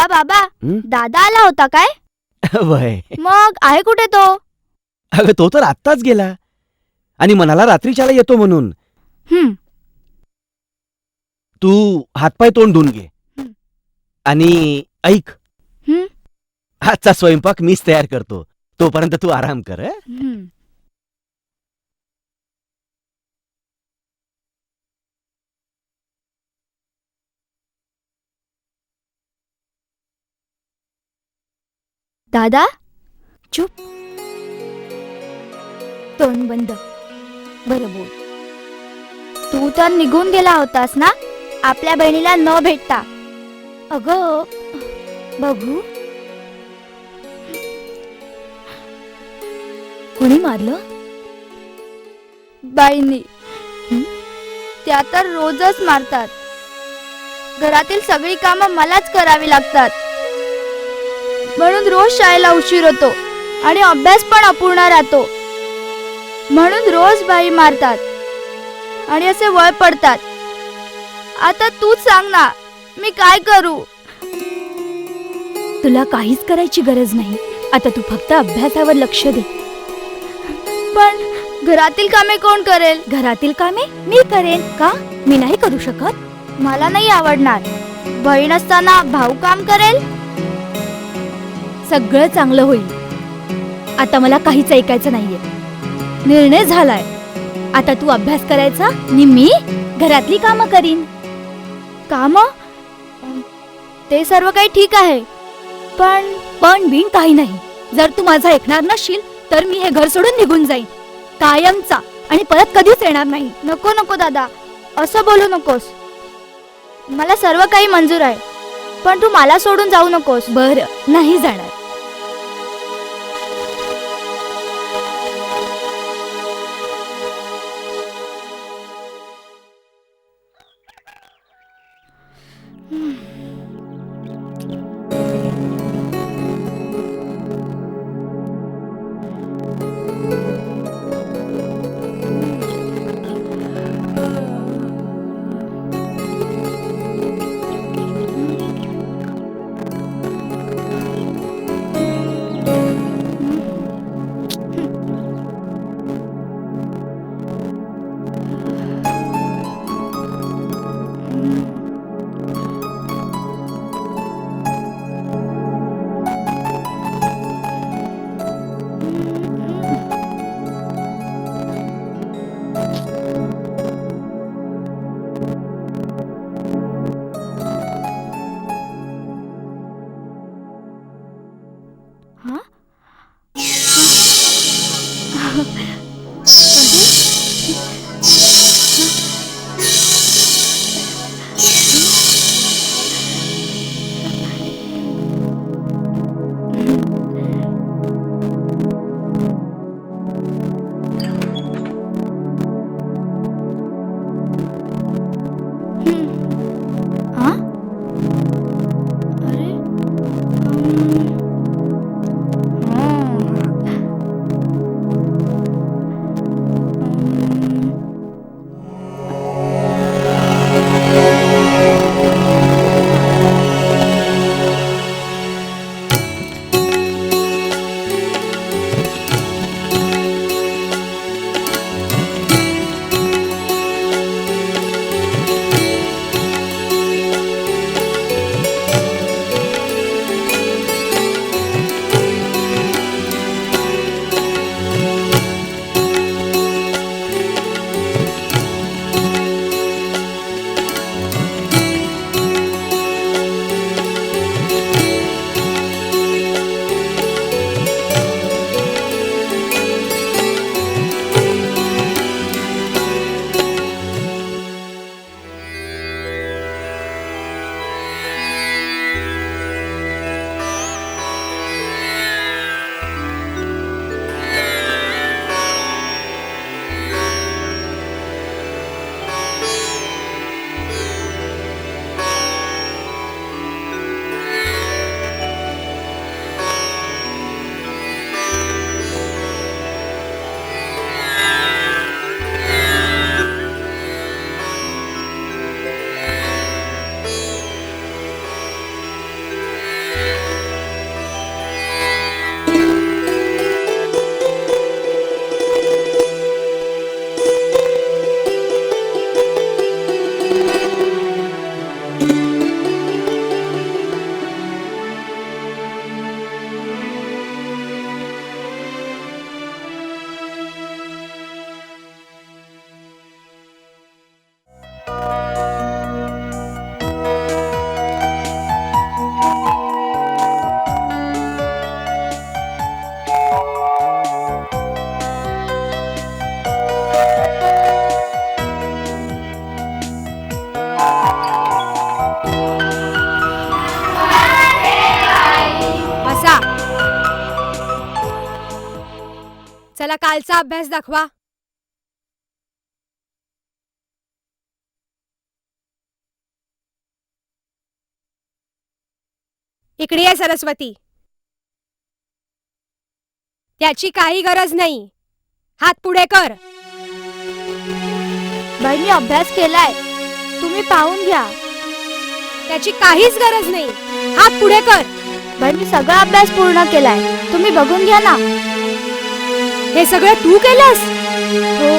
बाबा, हं? दादा आला होता काय? वय मग आहे कुठे तो? अगं तो तर आत्ताच गेला आणि म्हणाला रात्रीच्याला येतो म्हणून. हं, तू हातपाय तोंड धुवून घे हं. आणि ऐक, हं, आजचा स्वयंपाक मीच तयार करतो. तोपर्यंत तू आराम कर हं? हं. दादा, चुप. तोंड बंद. बरं बोल. तू तर निघून गेला होतास ना, आपल्या बहिणीला न भेटता. अगं, बघू. कोणी मारलं? बाईंनी. त्या तर रोजच मारतात. घरातील सगळी कामं मलाच करावी लागतात. म्हणून रोज शाळेला उशीर होतो आणि अभ्यास पण अपूर्ण राहतो. म्हणून रोज बाई मारतात आणि असे वळ पडतात. आता तूच सांग ना, मी काय करू? तुला काहीच करायची गरज नाही. आता तू फक्त अभ्यासावर लक्ष दे. पण घरातील कामे कोण करेल? घरातील कामे मी करेन. का मी नाही करू शकत? मला नाही आवडणार. बहीण असताना भाऊ काम करेल? सगळं चांगलं होईल. आता मला काहीच ऐकायचं नाहीये. निर्णय झालाय. आता तू अभ्यास करायचा आणि मी घरातली कामं करीन. काम? ते सर्व काही ठीक आहे, पण बिन काही नाही. जर तू माझं ऐकणार नसशील तर मी हे घर सोडून निघून जाईन, कायमचा, आणि परत कधीच येणार नाही. नको नको दादा, असं बोलू नकोस. मला सर्व काही मंजूर आहे, पण तू मला सोडून जाऊ नकोस. बरं, नाही जाणार. कालचा अभ्यास दाखवा. इकडे आहे सरस्वती. त्याची काही गरज नाही. हात पुढे कर. बाई मी अभ्यास केलाय, तुम्ही पाहून घ्या. त्याची काहीच गरज नाही. हात पुढे कर. बाई मी सगळा अभ्यास पूर्ण केलाय, तुम्ही बघून घ्या ना. हे सगळं तू केलंस? हो.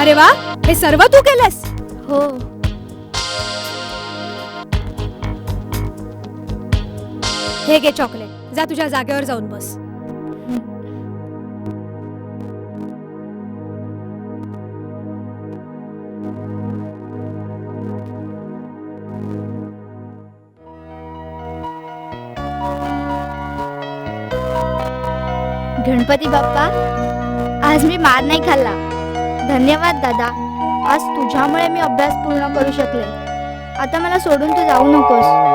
अरे वा, हे सर्व तू केलंस? हो. हे घे चॉकलेट. जा तुझ्या जागेवर जाऊन बस. गणपती बाप्पा, आज मी मार नाही खाल्ला. धन्यवाद दादा, आज तुझ्यामुळे मी अभ्यास पूर्ण करू शकले. आता मला सोडून तू जाऊ नकोस.